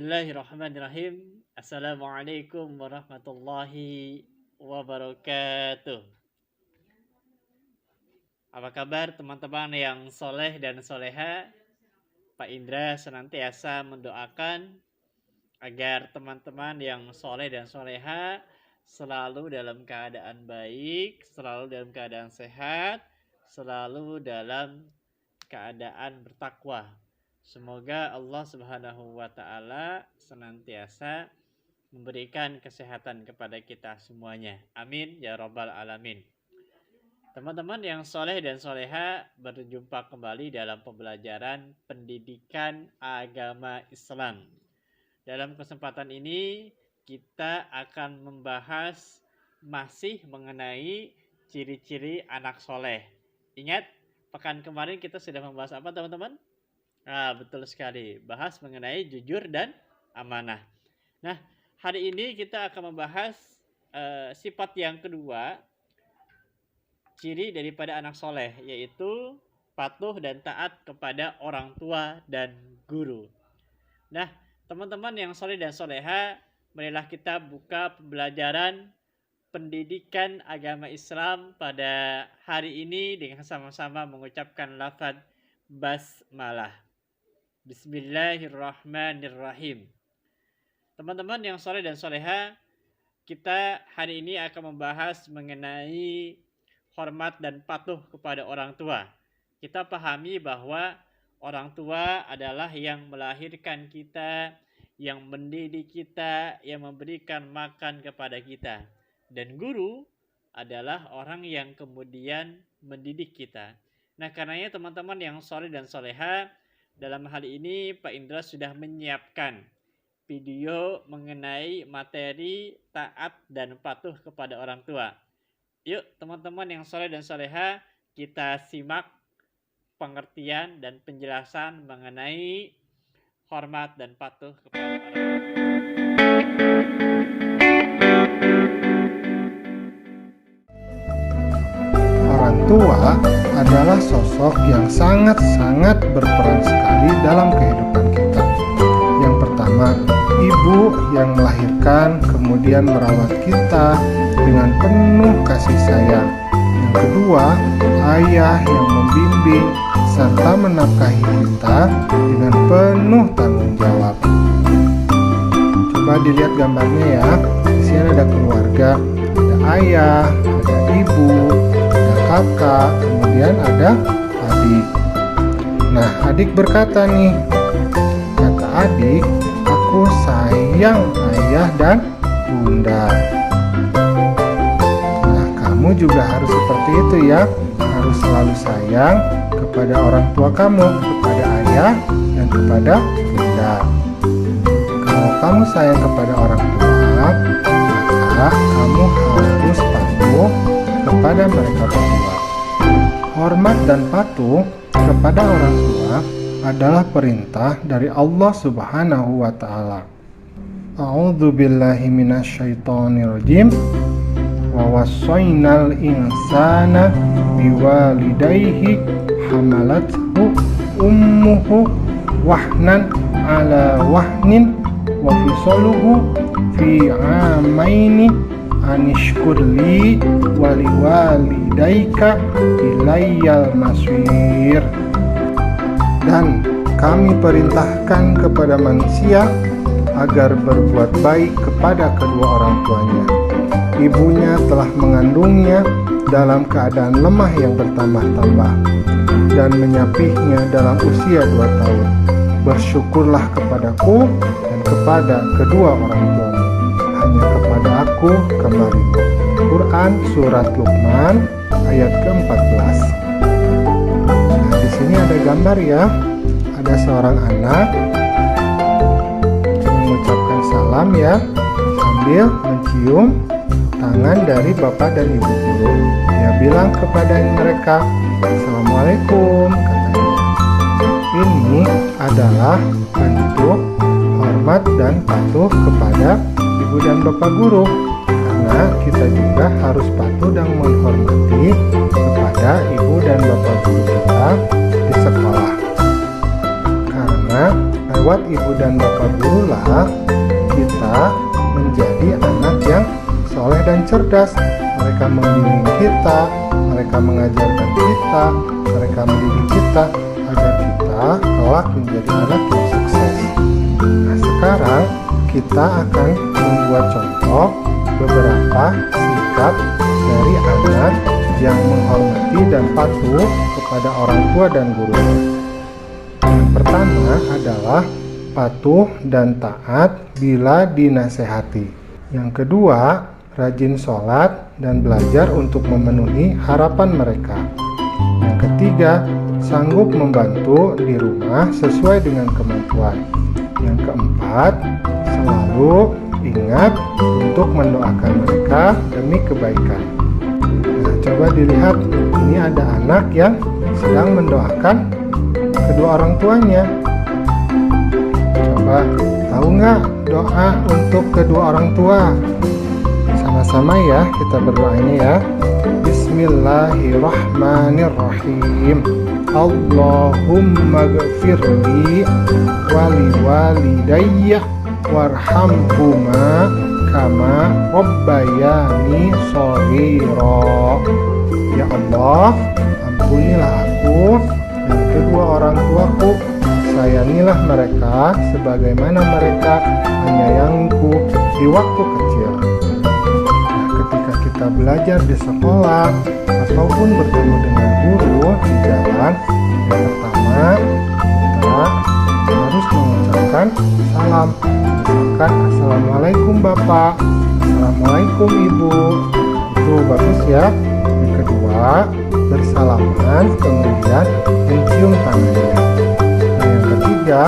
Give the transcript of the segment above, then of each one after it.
Bismillahirrahmanirrahim. Assalamualaikum warahmatullahi wabarakatuh. Apa kabar teman-teman yang soleh dan soleha? Pak Indra senantiasa mendoakan agar teman-teman yang soleh dan soleha selalu dalam keadaan baik, selalu dalam keadaan sehat, selalu dalam keadaan bertakwa. Semoga Allah Subhanahu wa Ta'ala senantiasa memberikan kesehatan kepada kita semuanya. Amin ya Rabbal Alamin. Teman-teman yang soleh dan soleha, berjumpa kembali dalam pembelajaran pendidikan agama Islam. Dalam kesempatan ini kita akan membahas masih mengenai ciri-ciri anak soleh. Ingat, pekan kemarin kita sudah membahas apa teman-teman? Betul sekali, bahas mengenai jujur dan amanah. Nah, hari ini kita akan membahas sifat yang kedua, ciri daripada anak soleh, yaitu patuh dan taat kepada orang tua dan guru. Nah, teman-teman yang soleh dan soleha, marilah kita buka pembelajaran pendidikan agama Islam pada hari ini dengan sama-sama mengucapkan lafaz basmalah. Bismillahirrahmanirrahim. Teman-teman yang soleh dan soleha, kita hari ini akan membahas mengenai hormat dan patuh kepada orang tua. Kita pahami bahwa orang tua adalah yang melahirkan kita, yang mendidik kita, yang memberikan makan kepada kita. Dan guru adalah orang yang kemudian mendidik kita. Nah, karenanya teman-teman yang soleh dan soleha, dalam hal ini Pak Indra sudah menyiapkan video mengenai materi taat dan patuh kepada orang tua. Yuk teman-teman yang soleh dan soleha, kita simak pengertian dan penjelasan mengenai hormat dan patuh kepada orang tua. Orang tua adalah sosok yang sangat-sangat berperan sekali dalam kehidupan kita. Yang pertama, ibu yang melahirkan kemudian merawat kita dengan penuh kasih sayang. Yang kedua, ayah yang membimbing serta menafkahi kita dengan penuh tanggung jawab. Coba dilihat gambarnya ya. Di sini ada keluarga, ada ayah, ada ibu, ada kakak, kemudian ada adik. Nah, adik berkata nih, kata adik, aku sayang ayah dan bunda. Nah, kamu juga harus seperti itu ya, harus selalu sayang kepada orang tua kamu, kepada ayah dan kepada bunda. Kalau kamu sayang kepada orang tua, maka kamu harus patuh kepada mereka berdua. Hormat dan patuh kepada orang tua adalah perintah dari Allah Subhanahu wa Ta'ala. A'udzu billahi minasyaitonir rajim. Wa wassaynal insana biwalidayhi hamalathu ummuhu wahnan ala wahnin wa fisaluhu fi 'amaini anishkurli waliwalidaika ilayyal masir. Dan kami perintahkan kepada manusia agar berbuat baik kepada kedua orang tuanya. Ibunya telah mengandungnya dalam keadaan lemah yang bertambah-tambah dan menyapihnya dalam usia 2 tahun. Bersyukurlah kepadaku dan kepada kedua orang tuamu. Hanya kepada aku kembalimu. Quran Surat Luqman ayat ke-14. Nah, di sini ada gambar ya. Ada seorang anak mengucapkan salam ya, sambil mencium tangan dari bapak dan ibu guru. Dia bilang kepada mereka, Assalamualaikum, katanya. Ini adalah bentuk hormat dan patuh kepada ibu dan bapak guru, karena kita juga harus patuh dan menghormati kepada ibu dan bapak guru kita di sekolah. Karena lewat ibu dan bapak gurulah kita menjadi anak yang soleh dan cerdas. Mereka membimbing kita, mereka mengajarkan kita, mereka mendidik kita agar kita kelak menjadi anak yang sukses. Nah, sekarang kita akan membuat contoh beberapa sikap dari anak yang menghormati dan patuh kepada orang tua dan gurunya. Yang pertama adalah patuh dan taat bila dinasehati. Yang kedua, rajin sholat dan belajar untuk memenuhi harapan mereka. Yang ketiga, sanggup membantu di rumah sesuai dengan kemampuan. Yang keempat, selalu ingat untuk mendoakan mereka demi kebaikan. Nah, coba dilihat, ini ada anak yang sedang mendoakan kedua orang tuanya. Coba tahu nggak doa untuk kedua orang tua? Sama-sama ya, kita berdoanya ya. Bismillahirrahmanirrahim. Allahumma gfirli wali walidayya warhamhuma kama rabbayani shaghira. Ya Allah, ampunilah aku dan kedua orang tuaku, sayangilah mereka sebagaimana mereka menyayangiku di waktu kecil. Nah, ketika kita belajar di sekolah ataupun bertemu dengan guru di jalan, yang pertama kita harus mengucapkan salam. Misalkan Assalamualaikum Bapak, Assalamualaikum Ibu. Itu bagus ya. Yang kedua, bersalaman, kemudian mencium tangannya. Nah, yang ketiga,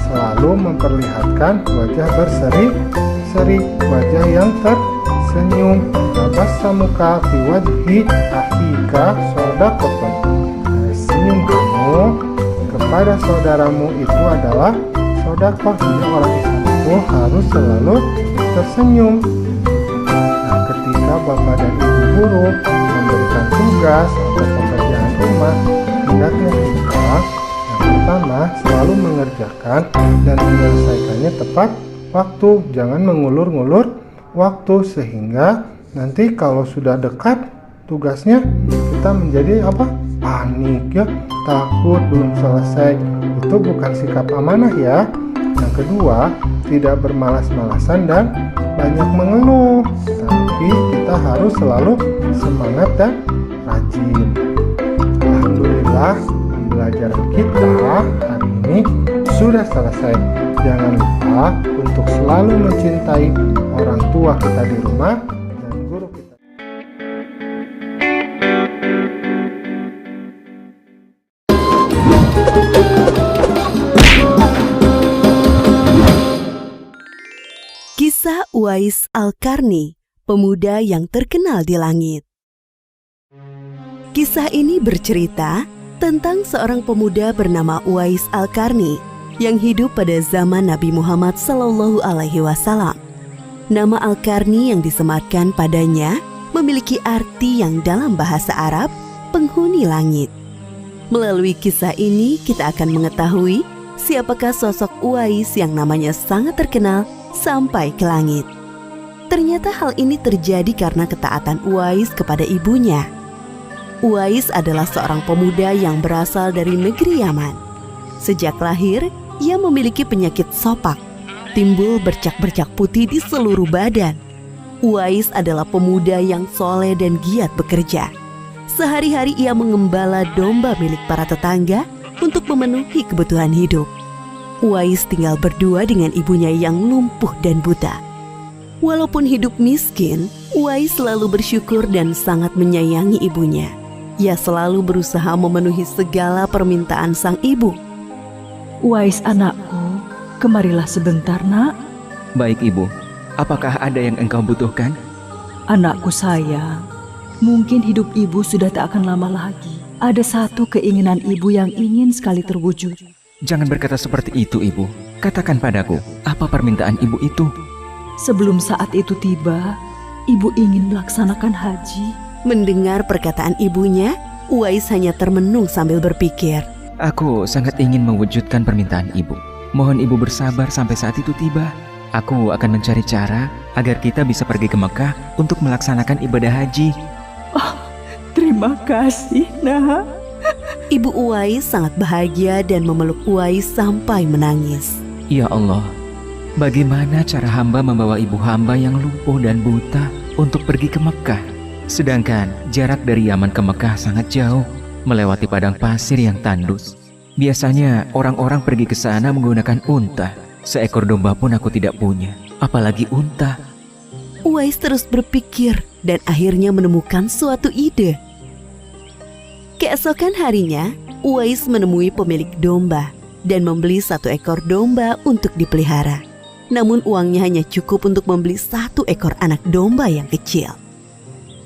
selalu memperlihatkan wajah berseri-seri, wajah yang tersenyum. Tabassamuka fi wajhi akhika shadaqatun. Senyum kamu kepada saudaramu itu adalah sedekah. Jadi orang Islam itu harus selalu tersenyum. Nah, ketika bapak dan ibu guru memberikan tugas atau pekerjaan rumah, hendaknya kita yang pertama selalu mengerjakan dan menyelesaikannya tepat waktu. Jangan mengulur-ngulur waktu sehingga nanti kalau sudah dekat tugasnya kita menjadi panik ya, takut belum selesai. Itu bukan sikap amanah ya. Yang kedua, tidak bermalas-malasan dan banyak mengeluh, tapi kita harus selalu semangat dan rajin. Alhamdulillah, pembelajaran kita hari ini sudah selesai. Jangan lupa untuk selalu mencintai orang tua kita di rumah dan guru kita. Kisah Uwais Al-Qarni, pemuda yang terkenal di langit. Kisah ini bercerita tentang seorang pemuda bernama Uwais Al-Qarni yang hidup pada zaman Nabi Muhammad SAW. Nama Al-Qarni yang disematkan padanya memiliki arti yang dalam bahasa Arab, penghuni langit. Melalui kisah ini kita akan mengetahui siapakah sosok Uwais yang namanya sangat terkenal sampai ke langit. Ternyata hal ini terjadi karena ketaatan Uwais kepada ibunya. Uwais adalah seorang pemuda yang berasal dari negeri Yaman. Sejak lahir, ia memiliki penyakit sopak, timbul bercak-bercak putih di seluruh badan. Uwais adalah pemuda yang soleh dan giat bekerja. Sehari-hari ia mengembala domba milik para tetangga untuk memenuhi kebutuhan hidup. Uwais tinggal berdua dengan ibunya yang lumpuh dan buta. Walaupun hidup miskin, Uwais selalu bersyukur dan sangat menyayangi ibunya. Ia selalu berusaha memenuhi segala permintaan sang ibu. Uwais anakku, kemarilah sebentar nak. Baik ibu, apakah ada yang engkau butuhkan? Anakku sayang, mungkin hidup ibu sudah tak akan lama lagi. Ada satu keinginan ibu yang ingin sekali terwujud. Jangan berkata seperti itu ibu. Katakan padaku, apa permintaan ibu itu? Sebelum saat itu tiba, ibu ingin melaksanakan haji. Mendengar perkataan ibunya, Uwais hanya termenung sambil berpikir. Aku sangat ingin mewujudkan permintaan ibu. Mohon ibu bersabar sampai saat itu tiba. Aku akan mencari cara agar kita bisa pergi ke Mekah untuk melaksanakan ibadah haji. Terima kasih, Nak. Ibu Uwais sangat bahagia dan memeluk Uwais sampai menangis. Ya Allah, bagaimana cara hamba membawa ibu hamba yang lumpuh dan buta untuk pergi ke Mekah? Sedangkan jarak dari Yaman ke Mekah sangat jauh, melewati padang pasir yang tandus. Biasanya orang-orang pergi ke sana menggunakan unta. Seekor domba pun aku tidak punya, apalagi unta. Uwais terus berpikir dan akhirnya menemukan suatu ide. Keesokan harinya, Uwais menemui pemilik domba dan membeli 1 ekor domba untuk dipelihara. Namun uangnya hanya cukup untuk membeli 1 ekor anak domba yang kecil.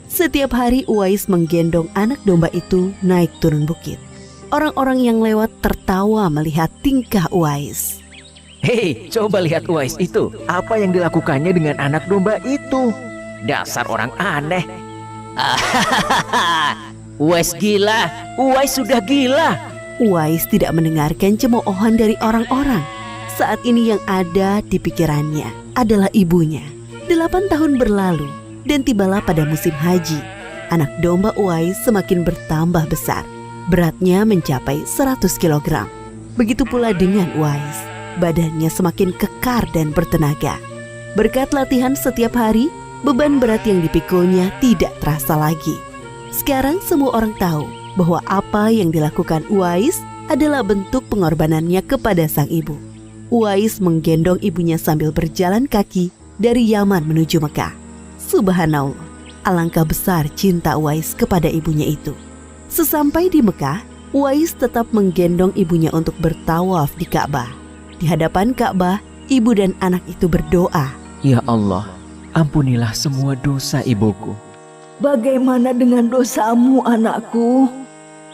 Setiap hari Uwais menggendong anak domba itu naik turun bukit. Orang-orang yang lewat tertawa melihat tingkah Uwais. Hei, coba lihat Uwais itu. Apa yang dilakukannya dengan anak domba itu? Dasar orang aneh. Uwais gila. Uwais sudah gila. Uwais tidak mendengarkan cemoohan dari orang-orang. Saat ini yang ada di pikirannya adalah ibunya. 8 tahun berlalu dan tibalah pada musim haji. Anak domba Uwais semakin bertambah besar. Beratnya mencapai 100 kg. Begitu pula dengan Uwais. Badannya semakin kekar dan bertenaga. Berkat latihan setiap hari, beban berat yang dipikulnya tidak terasa lagi. Sekarang semua orang tahu bahwa apa yang dilakukan Uwais adalah bentuk pengorbanannya kepada sang ibu. Uwais menggendong ibunya sambil berjalan kaki dari Yaman menuju Mekah. Subhanallah, alangkah besar cinta Uwais kepada ibunya itu. Sesampai di Mekah, Uwais tetap menggendong ibunya untuk bertawaf di Ka'bah. Di hadapan Ka'bah, ibu dan anak itu berdoa. Ya Allah, ampunilah semua dosa ibuku. Bagaimana dengan dosamu, anakku?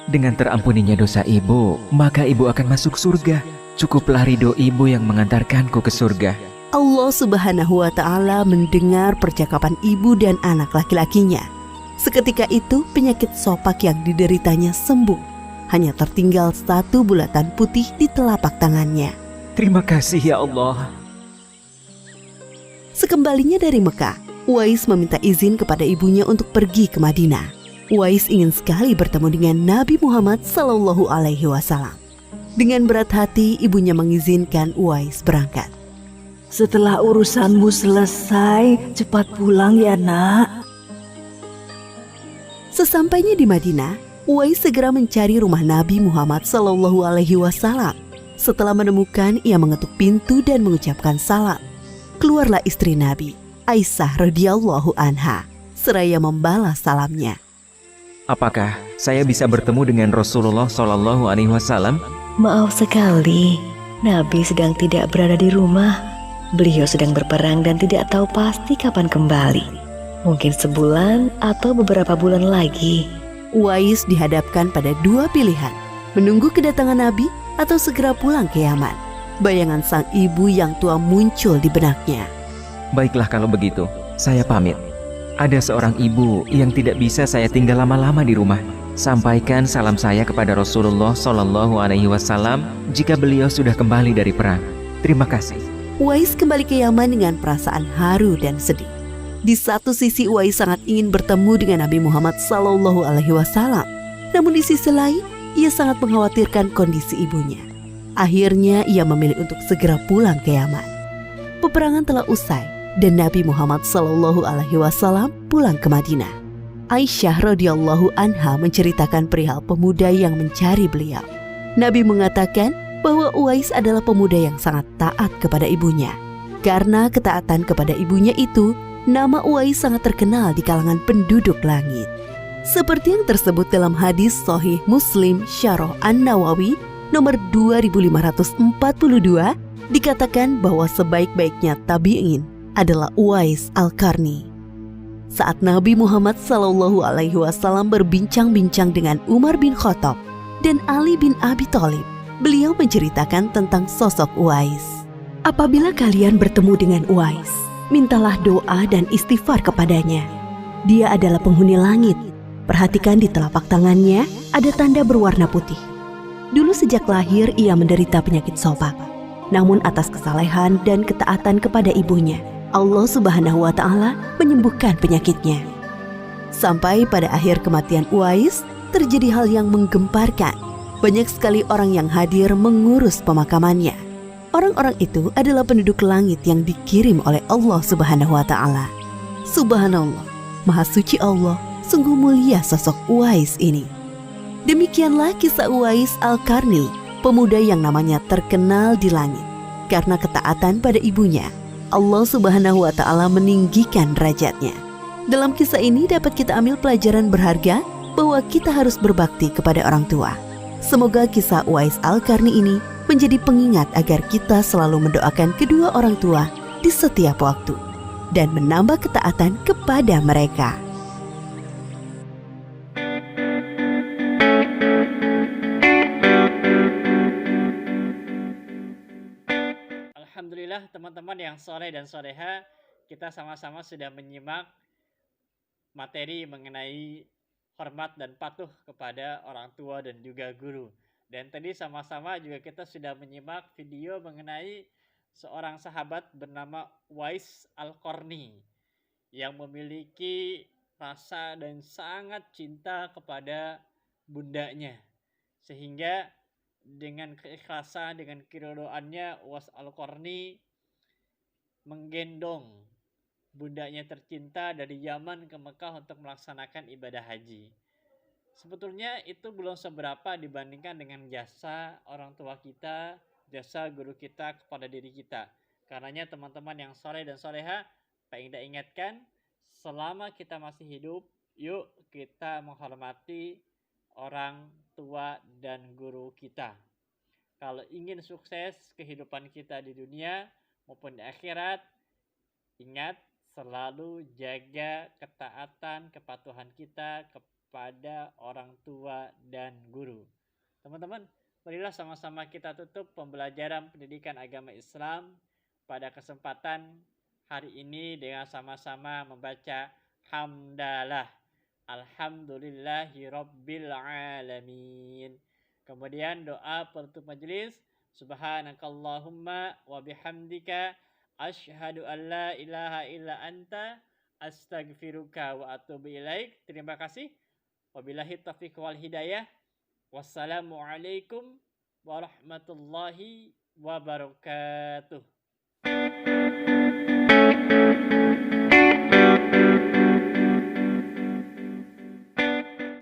Dengan terampuninya dosa ibu, maka ibu akan masuk surga. Cukuplah ridho ibu yang mengantarkanku ke surga. Allah Subhanahu wa Ta'ala mendengar percakapan ibu dan anak laki-lakinya. Seketika itu penyakit sopak yang dideritanya sembuh. Hanya tertinggal 1 bulatan putih di telapak tangannya. Terima kasih ya Allah. Sekembalinya dari Mekah, Uwais meminta izin kepada ibunya untuk pergi ke Madinah. Uwais ingin sekali bertemu dengan Nabi Muhammad SAW. Dengan berat hati, ibunya mengizinkan Uwais berangkat. Setelah urusanmu selesai, cepat pulang ya, Nak. Sesampainya di Madinah, Uwais segera mencari rumah Nabi Muhammad SAW. Setelah menemukan, ia mengetuk pintu dan mengucapkan salam. Keluarlah istri Nabi, Aisyah radhiyallahu anha, seraya membalas salamnya. Apakah saya bisa bertemu dengan Rasulullah SAW? Maaf sekali, Nabi sedang tidak berada di rumah. Beliau sedang berperang dan tidak tahu pasti kapan kembali. Mungkin sebulan atau beberapa bulan lagi. Uwais dihadapkan pada 2 pilihan, menunggu kedatangan Nabi atau segera pulang ke Yaman. Bayangan sang ibu yang tua muncul di benaknya. Baiklah kalau begitu, saya pamit. Ada seorang ibu yang tidak bisa saya tinggal lama-lama di rumah. Sampaikan salam saya kepada Rasulullah SAW jika beliau sudah kembali dari perang. Terima kasih. Uwais kembali ke Yaman dengan perasaan haru dan sedih. Di satu sisi Uwais sangat ingin bertemu dengan Nabi Muhammad SAW. Namun di sisi lain, ia sangat mengkhawatirkan kondisi ibunya. Akhirnya ia memilih untuk segera pulang ke Yaman. Peperangan telah usai dan Nabi Muhammad SAW pulang ke Madinah. Aisyah radhiyallahu anha menceritakan perihal pemuda yang mencari beliau. Nabi mengatakan bahwa Uwais adalah pemuda yang sangat taat kepada ibunya. Karena ketaatan kepada ibunya itu, nama Uwais sangat terkenal di kalangan penduduk langit. Seperti yang tersebut dalam hadis Sahih Muslim Syarah An-Nawawi nomor 2542, dikatakan bahwa sebaik-baiknya tabi'in adalah Uwais Al-Qarni. Saat Nabi Muhammad SAW berbincang-bincang dengan Umar bin Khattab dan Ali bin Abi Thalib, beliau menceritakan tentang sosok Uwais. Apabila kalian bertemu dengan Uwais, mintalah doa dan istighfar kepadanya. Dia adalah penghuni langit. Perhatikan di telapak tangannya ada tanda berwarna putih. Dulu sejak lahir ia menderita penyakit sopak. namun atas kesalehan dan ketaatan kepada ibunya, Allah Subhanahu wa Ta'ala menyembuhkan penyakitnya. Sampai pada akhir kematian Uwais, terjadi hal yang menggemparkan. Banyak sekali orang yang hadir mengurus pemakamannya. Orang-orang itu adalah penduduk langit yang dikirim oleh Allah Subhanahu wa Ta'ala. Subhanallah, Maha Suci Allah, sungguh mulia sosok Uwais ini. Demikianlah kisah Uwais Al-Qarni, pemuda yang namanya terkenal di langit. Karena ketaatan pada ibunya, Allah Subhanahu wa Ta'ala meninggikan derajatnya. Dalam kisah ini dapat kita ambil pelajaran berharga bahwa kita harus berbakti kepada orang tua. Semoga kisah Uwais Al-Qarni ini menjadi pengingat agar kita selalu mendoakan kedua orang tua di setiap waktu dan menambah ketaatan kepada mereka. Alhamdulillah teman-teman yang soleh dan soleha, kita sama-sama sudah menyimak materi mengenai hormat dan patuh kepada orang tua dan juga guru. Dan tadi sama-sama juga kita sudah menyimak video mengenai seorang sahabat bernama Uwais Al-Qarni yang memiliki rasa dan sangat cinta kepada bundanya. Sehingga dengan keikhlasan, dengan keridhoannya, Uwais Al-Qarni menggendong bundanya tercinta dari Yaman ke Mekah untuk melaksanakan ibadah haji. Sebetulnya itu belum seberapa dibandingkan dengan jasa orang tua kita, jasa guru kita kepada diri kita. Karenanya teman-teman yang soleh dan soleha, Pak Indah ingatkan, selama kita masih hidup, yuk kita menghormati orang tua dan guru kita. Kalau ingin sukses kehidupan kita di dunia maupun di akhirat, ingat selalu jaga ketaatan, kepatuhan kita kepada orang tua dan guru. Teman-teman, marilah sama-sama kita tutup pembelajaran pendidikan agama Islam pada kesempatan hari ini dengan sama-sama membaca hamdalah. Alhamdulillahirabbil alamin. Kemudian doa penutup majelis, subhanakallahumma wa bihamdika asyhadu an la ilaha illa anta astaghfiruka wa atubu ilaik. Terima kasih. Wabillahi taufiq wal hidayah. Wassalamualaikum warahmatullahi wabarakatuh.